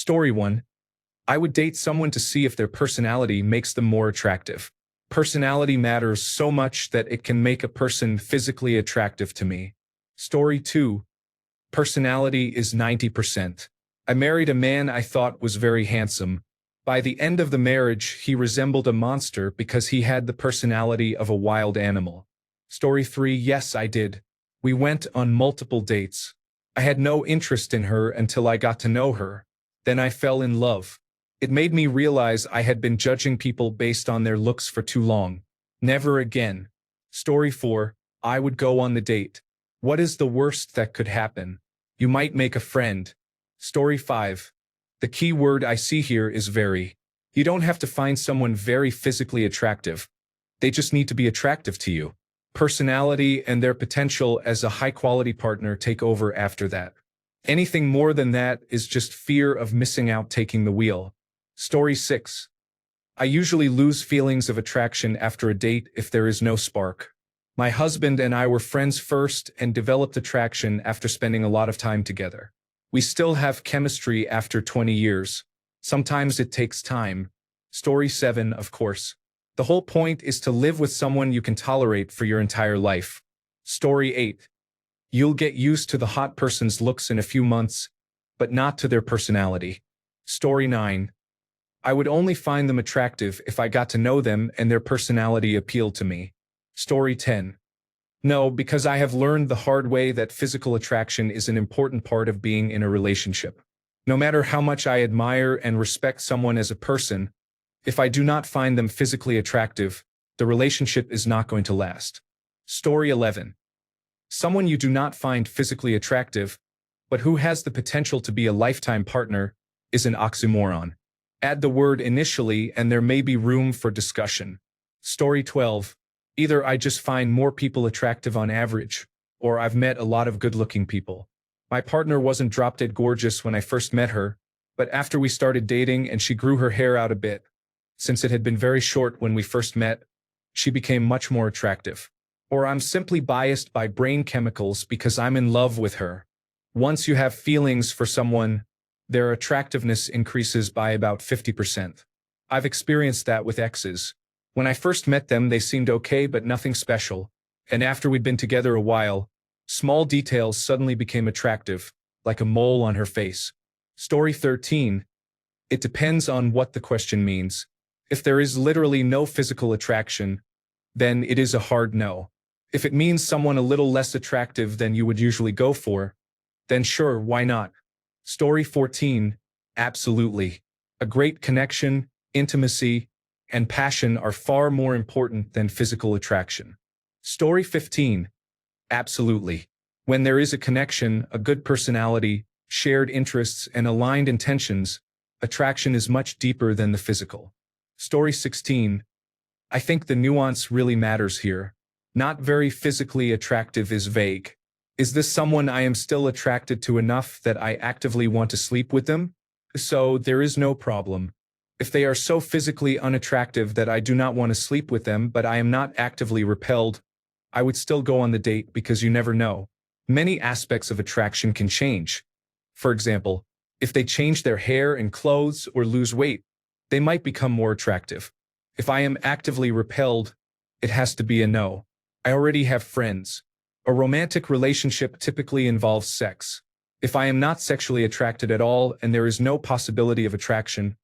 Story 1. I would date someone to see if their personality makes them more attractive. Personality matters so much that it can make a person physically attractive to me. Story 2. Personality is 90%. I married a man I thought was very handsome. By the end of the marriage, he resembled a monster because he had the personality of a wild animal. Story 3. Yes, I did. We went on multiple dates. I had no interest in her until I got to know her. Then I fell in love. It made me realize I had been judging people based on their looks for too long. Never again. Story 4. I would go on the date. What is the worst that could happen? You might make a friend. Story 5. The key word I see here is very. You don't have to find someone very physically attractive. They just need to be attractive to you. Personality and their potential as a high-quality partner take over after that. Anything more than that is just fear of missing out taking the wheel. Story 6. I usually lose feelings of attraction after a date if there is no spark. My husband and I were friends first and developed attraction after spending a lot of time together. We still have chemistry after 20 years. Sometimes it takes time. Story 7, of course. The whole point is to live with someone you can tolerate for your entire life. Story 8. You'll get used to the hot person's looks in a few months, but not to their personality. Story 9. I would only find them attractive if I got to know them and their personality appealed to me. Story 10. No, because I have learned the hard way that physical attraction is an important part of being in a relationship. No matter how much I admire and respect someone as a person, if I do not find them physically attractive, the relationship is not going to last. Story 11. Someone you do not find physically attractive, but who has the potential to be a lifetime partner, is an oxymoron. Add the word initially and there may be room for discussion. Story 12. Either I just find more people attractive on average, or I've met a lot of good-looking people. My partner wasn't drop-dead gorgeous when I first met her, but after we started dating and she grew her hair out a bit, since it had been very short when we first met, she became much more attractive. Or I'm simply biased by brain chemicals because I'm in love with her. Once you have feelings for someone, their attractiveness increases by about 50%. I've experienced that with exes. When I first met them, they seemed okay but nothing special, and after we'd been together a while, small details suddenly became attractive, like a mole on her face. Story 13. It depends on what the question means. If there is literally no physical attraction, then it is a hard no. If it means someone a little less attractive than you would usually go for, then sure, why not? Story 14. Absolutely. A great connection, intimacy, and passion are far more important than physical attraction. Story 15. Absolutely. When there is a connection, a good personality, shared interests, and aligned intentions, attraction is much deeper than the physical. Story 16. I think the nuance really matters here. Not very physically attractive is vague. Is this someone I am still attracted to enough that I actively want to sleep with them? So there is no problem. If they are so physically unattractive that I do not want to sleep with them but I am not actively repelled, I would still go on the date because you never know. Many aspects of attraction can change. For example, if they change their hair and clothes or lose weight, they might become more attractive. If I am actively repelled, it has to be a no. I already have friends. A romantic relationship typically involves sex. If I am not sexually attracted at all and there is no possibility of attraction,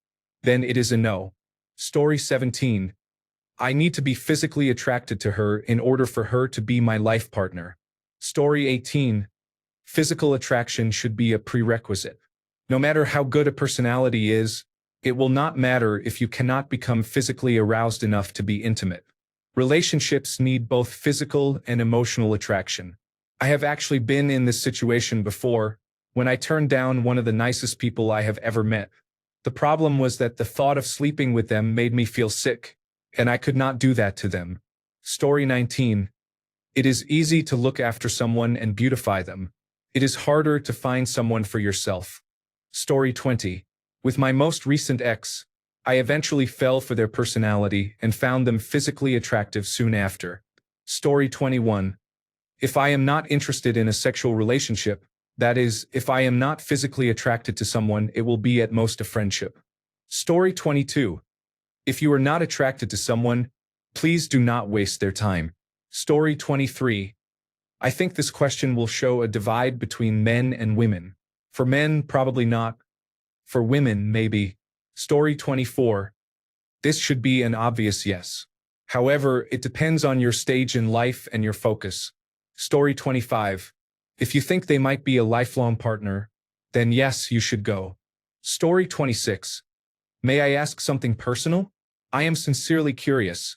then it is a no. Story 17. I need to be physically attracted to her in order for her to be my life partner. Story 18. Physical attraction should be a prerequisite. No matter how good a personality is, it will not matter if you cannot become physically aroused enough to be intimate. Relationships need both physical and emotional attraction. I have actually been in this situation before, when I turned down one of the nicest people I have ever met. The problem was that the thought of sleeping with them made me feel sick, and I could not do that to them. Story 19. It is easy to look after someone and beautify them. It is harder to find someone for yourself. Story 20. With my most recent ex, I eventually fell for their personality and found them physically attractive soon after. Story 21. If I am not interested in a sexual relationship, That is, if I am not physically attracted to someone, it will be at most a friendship. Story 22. If you are not attracted to someone, please do not waste their time. Story 23. I think this question will show a divide between men and women. For men, probably not. For women, maybe. Story 24. This should be an obvious yes. However, it depends on your stage in life and your focus. Story 25. If you think they might be a lifelong partner, then yes, you should go. Story 26. May I ask something personal? I am sincerely curious.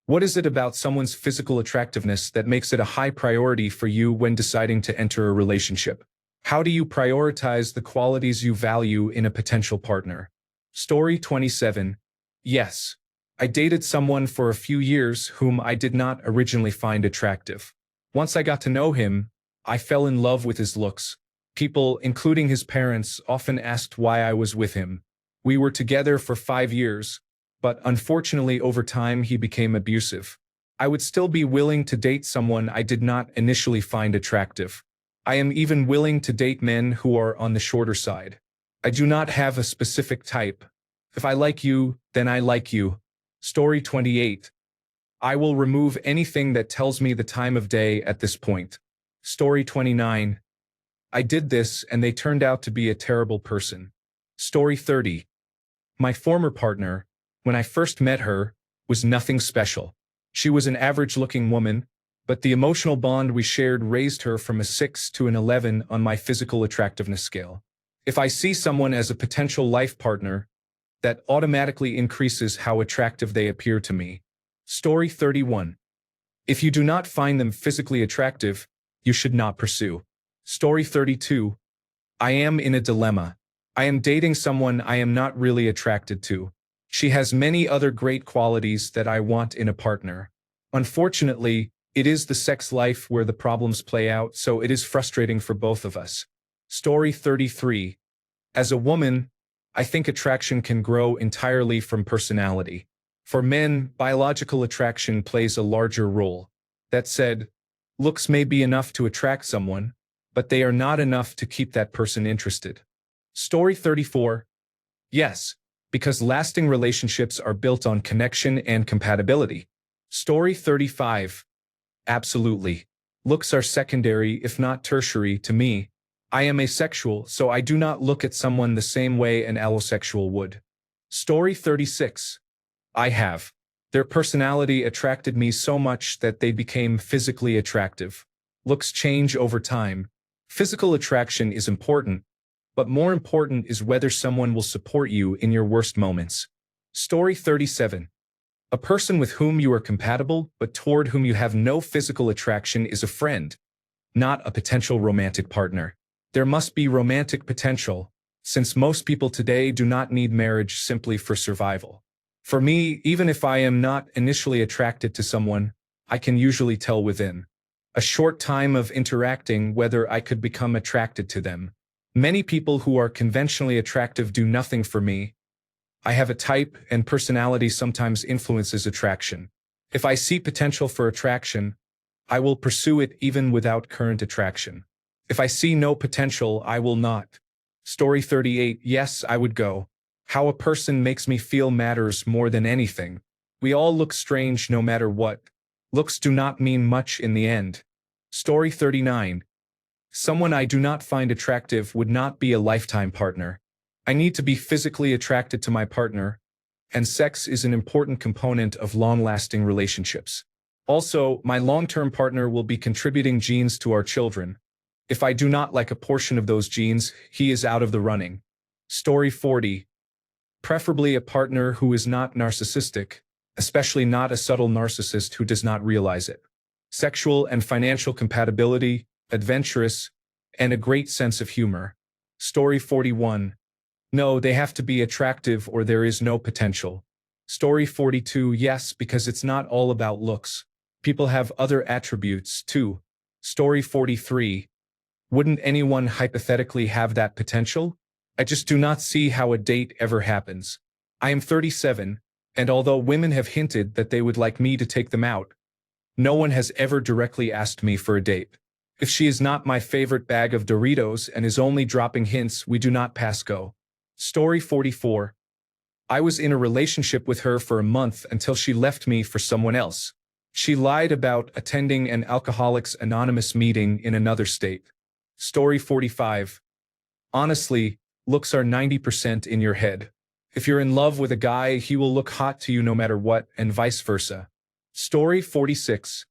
What is it about someone's physical attractiveness that makes it a high priority for you when deciding to enter a relationship? How do you prioritize the qualities you value in a potential partner? Story 27. Yes. I dated someone for a few years whom I did not originally find attractive. Once I got to know him, I fell in love with his looks. People, including his parents, often asked why I was with him. We were together for 5 years, but unfortunately over time he became abusive. I would still be willing to date someone I did not initially find attractive. I am even willing to date men who are on the shorter side. I do not have a specific type. If I like you, then I like you. Story 28. I will remove anything that tells me the time of day at this point. Story 29. I did this and they turned out to be a terrible person. Story 30. My former partner, when I first met her, was nothing special. She was an average-looking woman, but the emotional bond we shared raised her from a 6 to an 11 on my physical attractiveness scale. If I see someone as a potential life partner, that automatically increases how attractive they appear to me. Story 31. If you do not find them physically attractive, you should not pursue. Story 32. I am in a dilemma. I am dating someone I am not really attracted to. She has many other great qualities that I want in a partner. Unfortunately, it is the sex life where the problems play out, so it is frustrating for both of us. Story 33. As a woman, I think attraction can grow entirely from personality. For men, biological attraction plays a larger role. That said, looks may be enough to attract someone, but they are not enough to keep that person interested. Story 34. Yes, because lasting relationships are built on connection and compatibility. Story 35. Absolutely. Looks are secondary, if not tertiary, to me. I am asexual, so I do not look at someone the same way an allosexual would. Story 36. I have. Their personality attracted me so much that they became physically attractive. Looks change over time. Physical attraction is important, but more important is whether someone will support you in your worst moments. Story 37. A person with whom you are compatible but toward whom you have no physical attraction is a friend, not a potential romantic partner. There must be romantic potential, since most people today do not need marriage simply for survival. For me, even if I am not initially attracted to someone, I can usually tell within a short time of interacting whether I could become attracted to them. Many people who are conventionally attractive do nothing for me. I have a type, and personality sometimes influences attraction. If I see potential for attraction, I will pursue it even without current attraction. If I see no potential, I will not. Story 38. Yes, I would go. How a person makes me feel matters more than anything. We all look strange no matter what. Looks do not mean much in the end. Story 39. Someone I do not find attractive would not be a lifetime partner. I need to be physically attracted to my partner, and sex is an important component of long-lasting relationships. Also, my long-term partner will be contributing genes to our children. If I do not like a portion of those genes, he is out of the running. Story 40. Preferably a partner who is not narcissistic, especially not a subtle narcissist who does not realize it. Sexual and financial compatibility, adventurous, and a great sense of humor. Story 41. No, they have to be attractive or there is no potential. Story 42. Yes, because it's not all about looks. People have other attributes, too. Story 43. Wouldn't anyone hypothetically have that potential? I just do not see how a date ever happens. I am 37, and although women have hinted that they would like me to take them out, no one has ever directly asked me for a date. If she is not my favorite bag of Doritos and is only dropping hints, we do not pass go. Story 44. I was in a relationship with her for a month until she left me for someone else. She lied about attending an Alcoholics Anonymous meeting in another state. Story 45. Honestly, looks are 90% in your head. If you're in love with a guy, he will look hot to you no matter what, and vice versa. Story 46.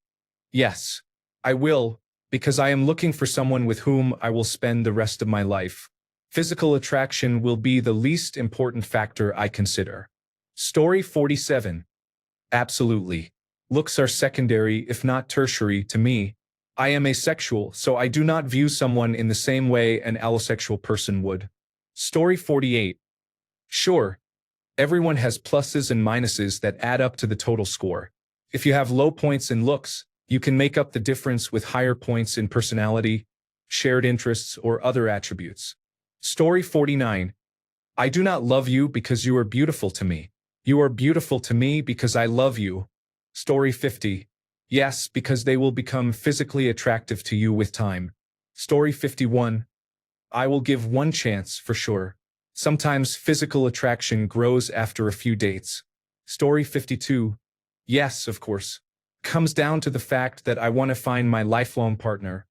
Yes, I will, because I am looking for someone with whom I will spend the rest of my life. Physical attraction will be the least important factor I consider. Story 47. Absolutely. Looks are secondary, if not tertiary, to me. I am asexual, so I do not view someone in the same way an allosexual person would. Story 48. Sure, everyone has pluses and minuses that add up to the total score. If you have low points in looks, you can make up the difference with higher points in personality, shared interests, or other attributes. Story 49. I do not love you because you are beautiful to me. You are beautiful to me because I love you. Story 50. Yes, because they will become physically attractive to you with time. Story 51. I will give one chance, for sure. Sometimes physical attraction grows after a few dates. Story 52. Yes, of course. Comes down to the fact that I want to find my lifelong partner.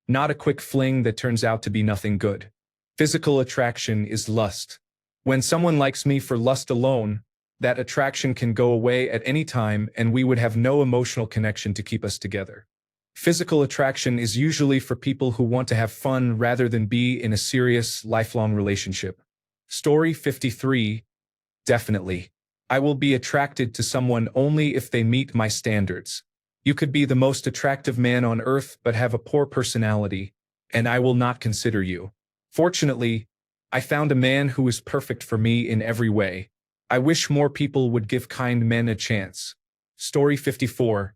Not a quick fling that turns out to be nothing good. Physical attraction is lust. When someone likes me for lust alone, that attraction can go away at any time and we would have no emotional connection to keep us together. Physical attraction is usually for people who want to have fun rather than be in a serious, lifelong relationship. Story 53. Definitely. I will be attracted to someone only if they meet my standards. You could be the most attractive man on earth but have a poor personality, and I will not consider you. Fortunately, I found a man who is perfect for me in every way. I wish more people would give kind men a chance. Story 54.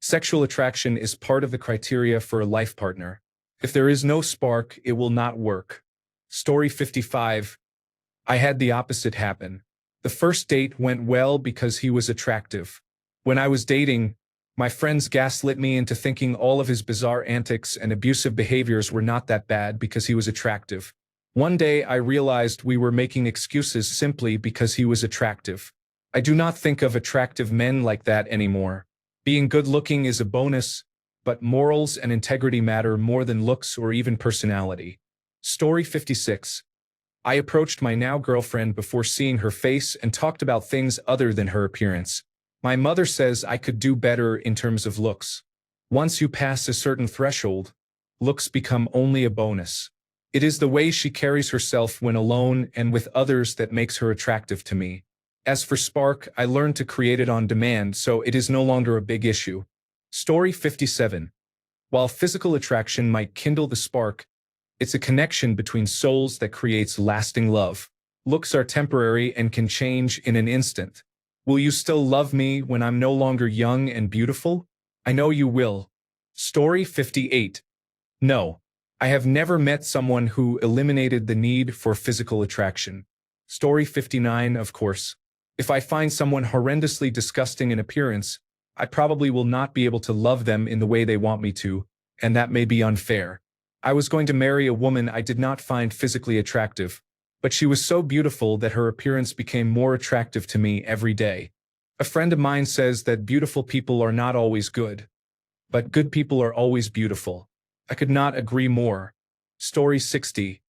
Sexual attraction is part of the criteria for a life partner. If there is no spark, it will not work. Story 55. I had the opposite happen. The first date went well because he was attractive. When I was dating, my friends gaslit me into thinking all of his bizarre antics and abusive behaviors were not that bad because he was attractive. One day I realized we were making excuses simply because he was attractive. I do not think of attractive men like that anymore. Being good-looking is a bonus, but morals and integrity matter more than looks or even personality. Story 56. I approached my now girlfriend before seeing her face and talked about things other than her appearance. My mother says I could do better in terms of looks. Once you pass a certain threshold, looks become only a bonus. It is the way she carries herself when alone and with others that makes her attractive to me. As for spark, I learned to create it on demand, so it is no longer a big issue. Story 57. While physical attraction might kindle the spark, it's a connection between souls that creates lasting love. Looks are temporary and can change in an instant. Will you still love me when I'm no longer young and beautiful? I know you will. Story 58. No. I have never met someone who eliminated the need for physical attraction. Story 59, of course. If I find someone horrendously disgusting in appearance, I probably will not be able to love them in the way they want me to, and that may be unfair. I was going to marry a woman I did not find physically attractive, but she was so beautiful that her appearance became more attractive to me every day. A friend of mine says that beautiful people are not always good, but good people are always beautiful. I could not agree more. Story 60.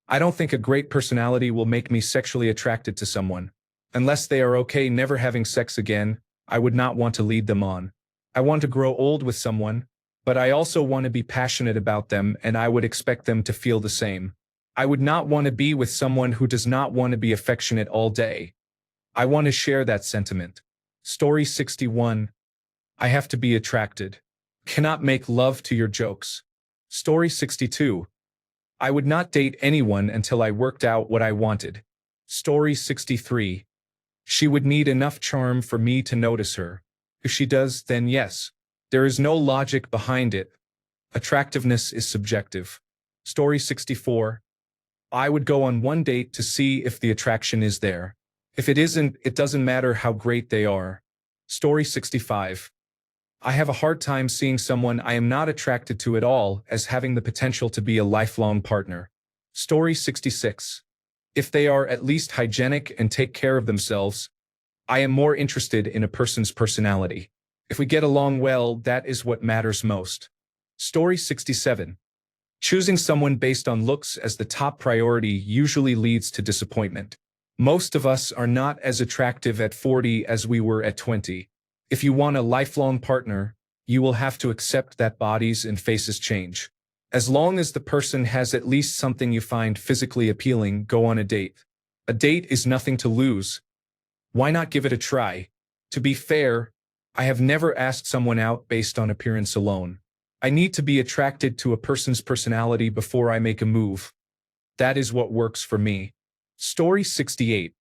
I don't think a great personality will make me sexually attracted to someone. Unless they are okay never having sex again, I would not want to lead them on. I want to grow old with someone, but I also want to be passionate about them and I would expect them to feel the same. I would not want to be with someone who does not want to be affectionate all day. I want to share that sentiment. Story 61. I have to be attracted. Cannot make love to your jokes. Story 62. I would not date anyone until I worked out what I wanted. Story 63. She would need enough charm for me to notice her. If she does, then yes. There is no logic behind it. Attractiveness is subjective. Story 64. I would go on one date to see if the attraction is there. If it isn't, it doesn't matter how great they are. Story 65. I have a hard time seeing someone I am not attracted to at all as having the potential to be a lifelong partner. Story 66. If they are at least hygienic and take care of themselves, I am more interested in a person's personality. If we get along well, that is what matters most. Story 67. Choosing someone based on looks as the top priority usually leads to disappointment. Most of us are not as attractive at 40 as we were at 20. If you want a lifelong partner, you will have to accept that bodies and faces change. As long as the person has at least something you find physically appealing, go on a date. A date is nothing to lose. Why not give it a try? To be fair, I have never asked someone out based on appearance alone. I need to be attracted to a person's personality before I make a move. That is what works for me. Story 68.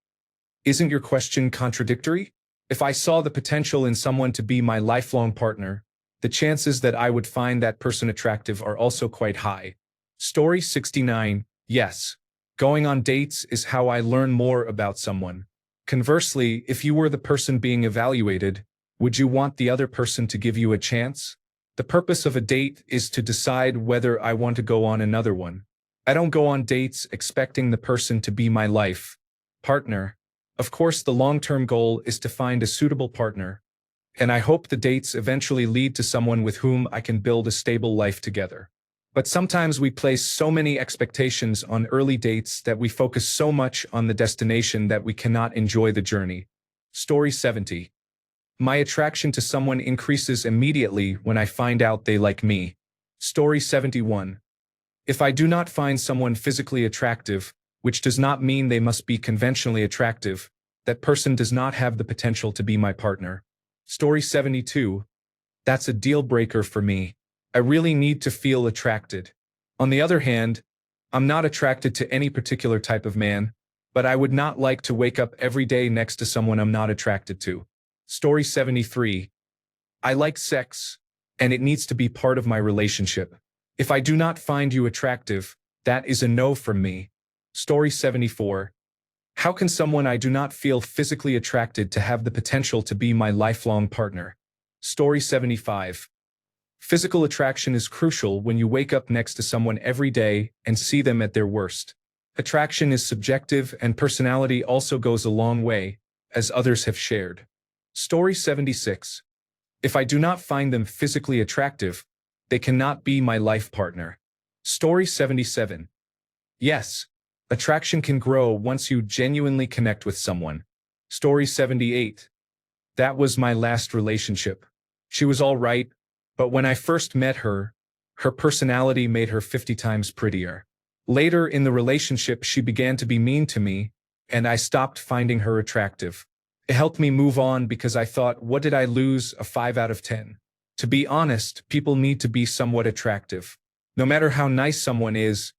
Isn't your question contradictory? If I saw the potential in someone to be my lifelong partner, the chances that I would find that person attractive are also quite high. Story 69. Yes. Going on dates is how I learn more about someone. Conversely, if you were the person being evaluated, would you want the other person to give you a chance? The purpose of a date is to decide whether I want to go on another one. I don't go on dates expecting the person to be my life partner. Of course, the long-term goal is to find a suitable partner, and I hope the dates eventually lead to someone with whom I can build a stable life together. But sometimes we place so many expectations on early dates that we focus so much on the destination that we cannot enjoy the journey. Story 70. My attraction to someone increases immediately when I find out they like me. Story 71. If I do not find someone physically attractive, which does not mean they must be conventionally attractive, that person does not have the potential to be my partner. Story 72. That's a deal breaker for me. I really need to feel attracted. On the other hand, I'm not attracted to any particular type of man, but I would not like to wake up every day next to someone I'm not attracted to. Story 73. I like sex, and it needs to be part of my relationship. If I do not find you attractive, that is a no from me. Story 74. How can someone I do not feel physically attracted to have the potential to be my lifelong partner? Story 75. Physical attraction is crucial when you wake up next to someone every day and see them at their worst. Attraction is subjective, and personality also goes a long way, as others have shared. Story 76. If I do not find them physically attractive, they cannot be my life partner. Story 77. Yes, attraction can grow once you genuinely connect with someone. Story 78. That was my last relationship. She was all right, but when I first met her, her personality made her 50 times prettier. Later in the relationship, she began to be mean to me, and I stopped finding her attractive. It helped me move on because I thought, what did I lose? A 5 out of 10. To be honest, people need to be somewhat attractive. No matter how nice someone is,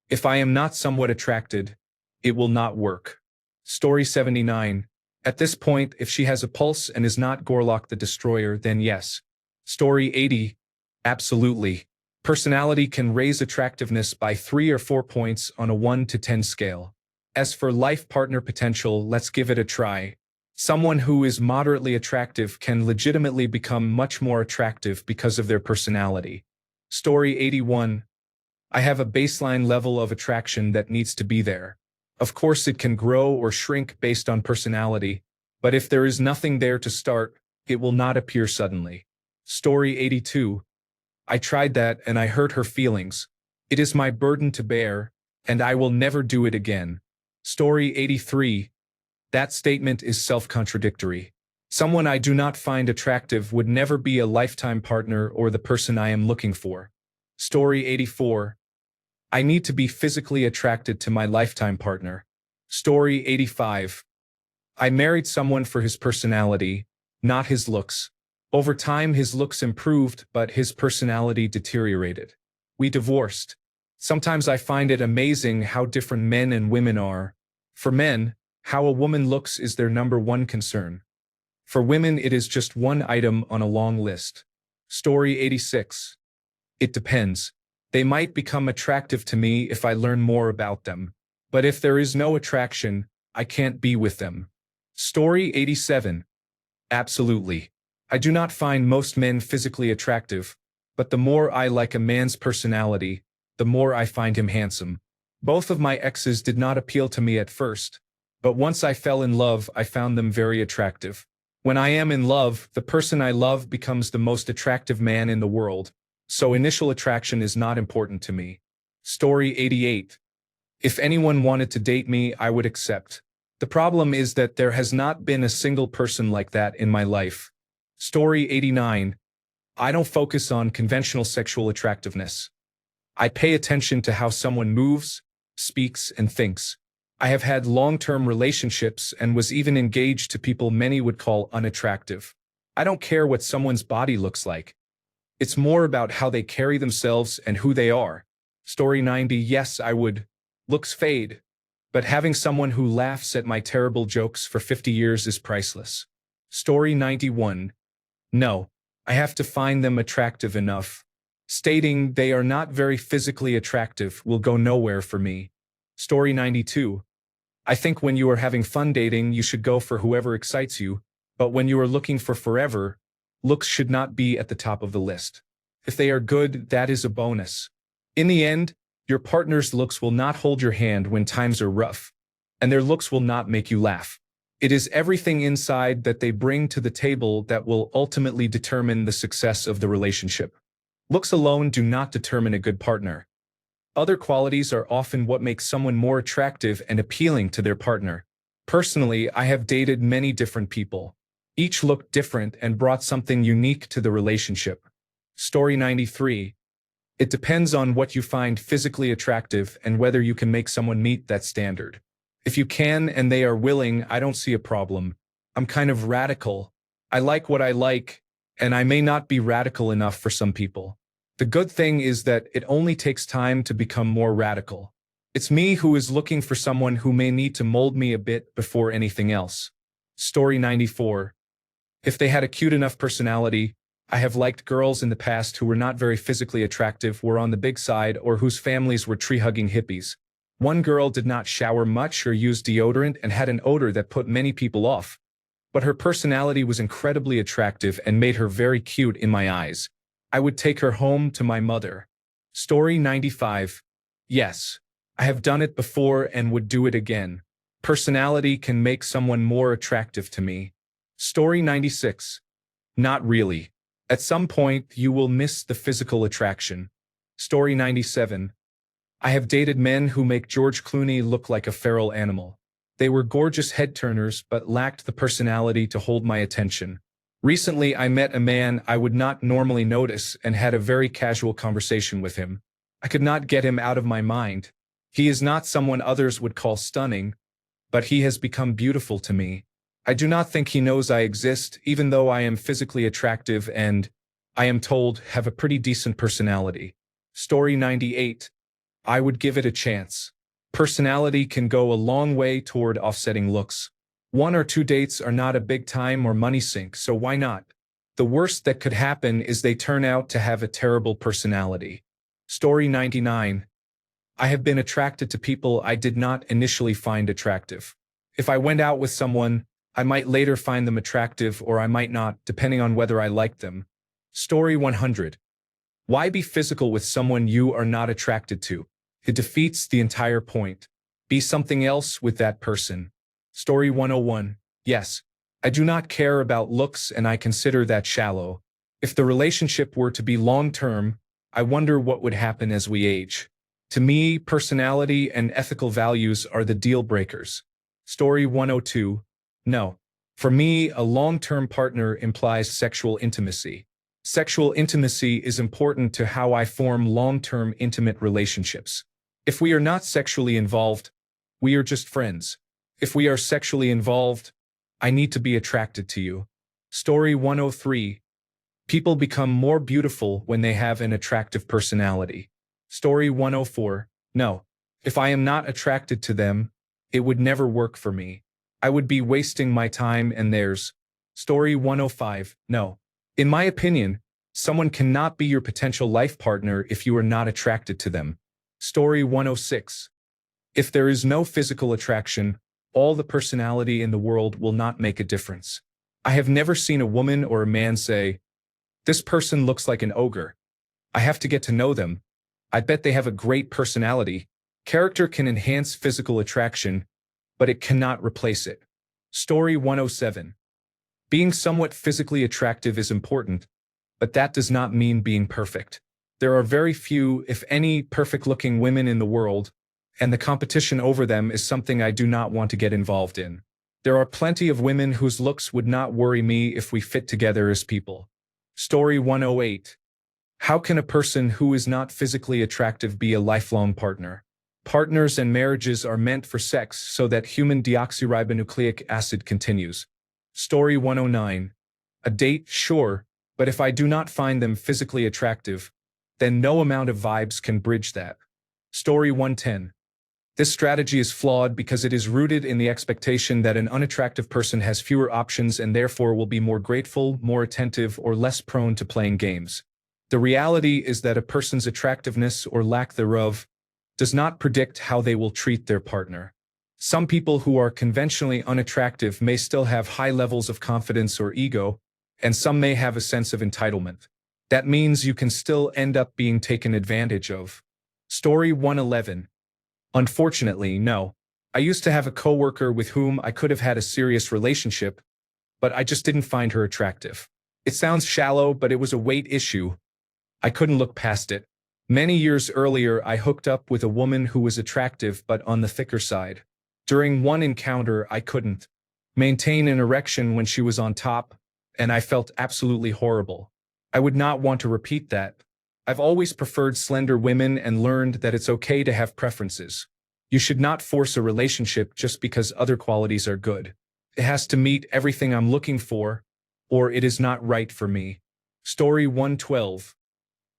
if I am not somewhat attracted, it will not work. Story 79. At this point, if she has a pulse and is not Gorlock the Destroyer, then yes. Story 80. Absolutely. Personality can raise attractiveness by 3 or 4 points on a 1 to 10 scale. As for life partner potential, let's give it a try. Someone who is moderately attractive can legitimately become much more attractive because of their personality. Story 81. I have a baseline level of attraction that needs to be there. Of course, it can grow or shrink based on personality, but if there is nothing there to start, it will not appear suddenly. Story 82. I tried that and I hurt her feelings. It is my burden to bear, and I will never do it again. Story 83. That statement is self-contradictory. Someone I do not find attractive would never be a lifetime partner or the person I am looking for. Story 84. I need to be physically attracted to my lifetime partner. Story 85. I married someone for his personality, not his looks. Over time, his looks improved, but his personality deteriorated. We divorced. Sometimes I find it amazing how different men and women are. For men, how a woman looks is their number one concern. For women, it is just one item on a long list. Story 86. It depends. They might become attractive to me if I learn more about them. But if there is no attraction, I can't be with them. Story 87. Absolutely. I do not find most men physically attractive, but the more I like a man's personality, the more I find him handsome. Both of my exes did not appeal to me at first, but once I fell in love, I found them very attractive. When I am in love, the person I love becomes the most attractive man in the world, so initial attraction is not important to me. Story 88. If anyone wanted to date me, I would accept. The problem is that there has not been a single person like that in my life. Story 89. I don't focus on conventional sexual attractiveness. I pay attention to how someone moves, speaks, and thinks. I have had long-term relationships and was even engaged to people many would call unattractive. I don't care what someone's body looks like. It's more about how they carry themselves and who they are. Story 90. Yes, I would. Looks fade. But having someone who laughs at my terrible jokes for 50 years is priceless. Story 91. No, I have to find them attractive enough. Stating they are not very physically attractive will go nowhere for me. Story 92. I think when you are having fun dating, you should go for whoever excites you, but when you are looking for forever, looks should not be at the top of the list. If they are good, that is a bonus. In the end, your partner's looks will not hold your hand when times are rough, and their looks will not make you laugh. It is everything inside that they bring to the table that will ultimately determine the success of the relationship. Looks alone do not determine a good partner. Other qualities are often what makes someone more attractive and appealing to their partner. Personally, I have dated many different people. Each looked different and brought something unique to the relationship. Story 93. It depends on what you find physically attractive and whether you can make someone meet that standard. If you can and they are willing, I don't see a problem. I'm kind of radical. I like what I like, and I may not be radical enough for some people. The good thing is that it only takes time to become more radical. It's me who is looking for someone who may need to mold me a bit before anything else. Story 94. If they had a cute enough personality, I have liked girls in the past who were not very physically attractive, were on the big side, or whose families were tree-hugging hippies. One girl did not shower much or use deodorant and had an odor that put many people off. But her personality was incredibly attractive and made her very cute in my eyes. I would take her home to my mother. Story 95. Yes, I have done it before and would do it again. Personality can make someone more attractive to me. Story 96. Not really. At some point, you will miss the physical attraction. Story 97. I have dated men who make George Clooney look like a feral animal. They were gorgeous head-turners but lacked the personality to hold my attention. Recently, I met a man I would not normally notice and had a very casual conversation with him. I could not get him out of my mind. He is not someone others would call stunning, but he has become beautiful to me. I do not think he knows I exist, even though I am physically attractive and, I am told, have a pretty decent personality. Story 98. I would give it a chance. Personality can go a long way toward offsetting looks. 1 or 2 dates are not a big time or money sink, so why not? The worst that could happen is they turn out to have a terrible personality. Story 99. I have been attracted to people I did not initially find attractive. If I went out with someone, I might later find them attractive or I might not, depending on whether I liked them. Story 100. Why be physical with someone you are not attracted to? It defeats the entire point. Be something else with that person. Story 101. Yes, I do not care about looks and I consider that shallow. If the relationship were to be long-term, I wonder what would happen as we age. To me, personality and ethical values are the deal breakers. Story 102. No. For me, a long-term partner implies sexual intimacy. Sexual intimacy is important to how I form long-term intimate relationships. If we are not sexually involved, we are just friends. If we are sexually involved, I need to be attracted to you. Story 103. People become more beautiful when they have an attractive personality. Story 104. No. If I am not attracted to them, it would never work for me. I would be wasting my time and theirs. Story 105. No. In my opinion, someone cannot be your potential life partner if you are not attracted to them. Story 106. If there is no physical attraction, all the personality in the world will not make a difference. I have never seen a woman or a man say, "This person looks like an ogre. I have to get to know them. I bet they have a great personality." Character can enhance physical attraction, but it cannot replace it. Story 107. Being somewhat physically attractive is important, but that does not mean being perfect. There are very few, if any, perfect-looking women in the world, and the competition over them is something I do not want to get involved in. There are plenty of women whose looks would not worry me if we fit together as people. Story 108. How can a person who is not physically attractive be a lifelong partner? Partners and marriages are meant for sex so that human deoxyribonucleic acid continues. Story 109. A date, sure, but if I do not find them physically attractive, then no amount of vibes can bridge that. Story 110. This strategy is flawed because it is rooted in the expectation that an unattractive person has fewer options and therefore will be more grateful, more attentive, or less prone to playing games. The reality is that a person's attractiveness or lack thereof does not predict how they will treat their partner. Some people who are conventionally unattractive may still have high levels of confidence or ego, and some may have a sense of entitlement. That means you can still end up being taken advantage of. Story 111. Unfortunately, no. I used to have a coworker with whom I could have had a serious relationship, but I just didn't find her attractive. It sounds shallow, but it was a weight issue. I couldn't look past it. Many years earlier, I hooked up with a woman who was attractive but on the thicker side. During one encounter, I couldn't maintain an erection when she was on top, and I felt absolutely horrible. I would not want to repeat that. I've always preferred slender women and learned that it's okay to have preferences. You should not force a relationship just because other qualities are good. It has to meet everything I'm looking for, or it is not right for me. Story 112.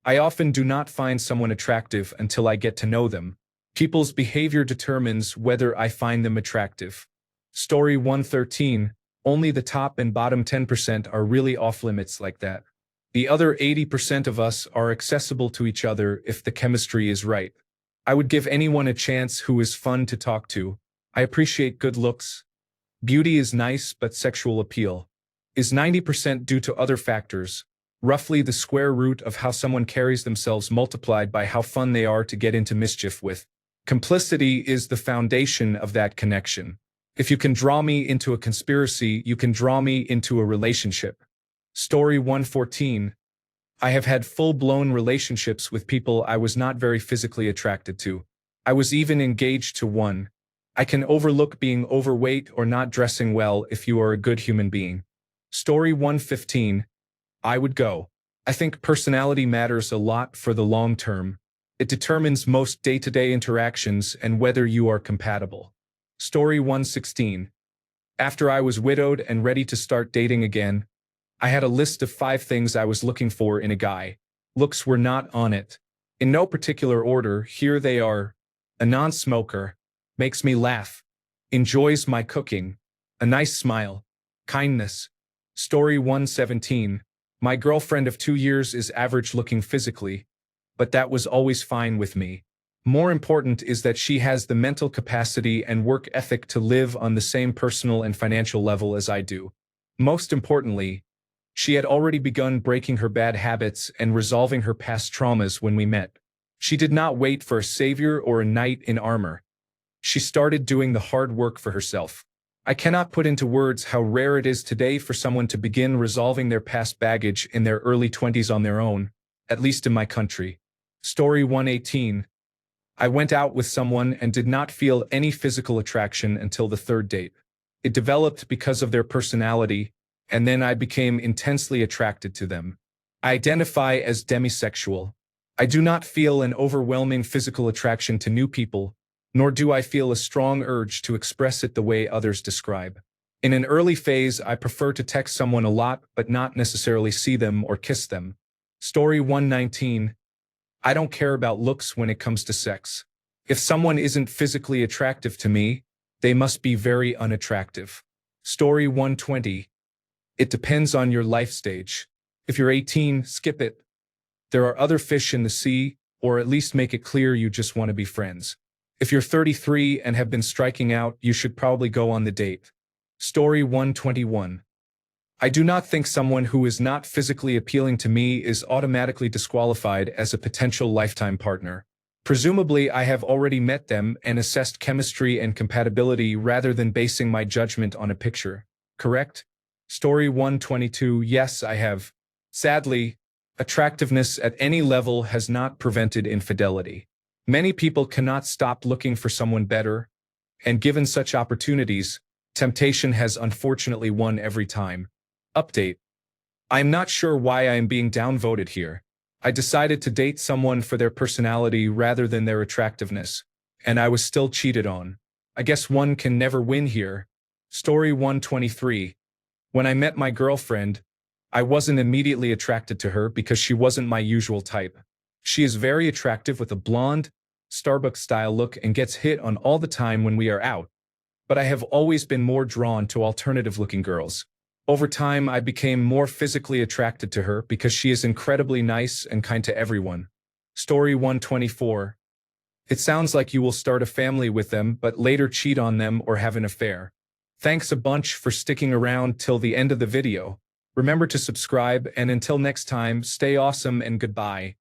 I often do not find someone attractive until I get to know them. People's behavior determines whether I find them attractive. Story 113. Only the top and bottom 10% are really off-limits like that. The other 80% of us are accessible to each other if the chemistry is right. I would give anyone a chance who is fun to talk to. I appreciate good looks. Beauty is nice, but sexual appeal is 90% due to other factors, roughly the square root of how someone carries themselves multiplied by how fun they are to get into mischief with. Complicity is the foundation of that connection. If you can draw me into a conspiracy, you can draw me into a relationship. Story 114. I have had full-blown relationships with people I was not very physically attracted to. I was even engaged to one. I can overlook being overweight or not dressing well if you are a good human being. Story 115. I would go. I think personality matters a lot for the long term. It determines most day-to-day interactions and whether you are compatible. Story 116. After I was widowed and ready to start dating again, I had a list of 5 things I was looking for in a guy. Looks were not on it. In no particular order, here they are. A non-smoker. Makes me laugh. Enjoys my cooking. A nice smile. Kindness. Story 117. My girlfriend of 2 years is average looking physically, but that was always fine with me. More important is that she has the mental capacity and work ethic to live on the same personal and financial level as I do. Most importantly, she had already begun breaking her bad habits and resolving her past traumas when we met. She did not wait for a savior or a knight in armor. She started doing the hard work for herself. I cannot put into words how rare it is today for someone to begin resolving their past baggage in their early 20s on their own, at least in my country. Story 118. I went out with someone and did not feel any physical attraction until the 3rd date. It developed because of their personality, and then I became intensely attracted to them. I identify as demisexual. I do not feel an overwhelming physical attraction to new people, nor do I feel a strong urge to express it the way others describe. In an early phase, I prefer to text someone a lot but not necessarily see them or kiss them. Story 119. I don't care about looks when it comes to sex. If someone isn't physically attractive to me, they must be very unattractive. Story 120. It depends on your life stage. If you're 18, skip it. There are other fish in the sea, or at least make it clear you just want to be friends. If you're 33 and have been striking out, you should probably go on the date. Story 121. I do not think someone who is not physically appealing to me is automatically disqualified as a potential lifetime partner. Presumably, I have already met them and assessed chemistry and compatibility rather than basing my judgment on a picture. Correct? Story 122. Yes, I have. Sadly, attractiveness at any level has not prevented infidelity. Many people cannot stop looking for someone better, and given such opportunities, temptation has unfortunately won every time. Update. I am not sure why I am being downvoted here. I decided to date someone for their personality rather than their attractiveness, and I was still cheated on. I guess one can never win here. Story 123. When I met my girlfriend, I wasn't immediately attracted to her because she wasn't my usual type. She is very attractive with a blonde, Starbucks-style look and gets hit on all the time when we are out. But I have always been more drawn to alternative-looking girls. Over time, I became more physically attracted to her because she is incredibly nice and kind to everyone. Story 124. It sounds like you will start a family with them but later cheat on them or have an affair. Thanks a bunch for sticking around till the end of the video. Remember to subscribe, and until next time, stay awesome and goodbye.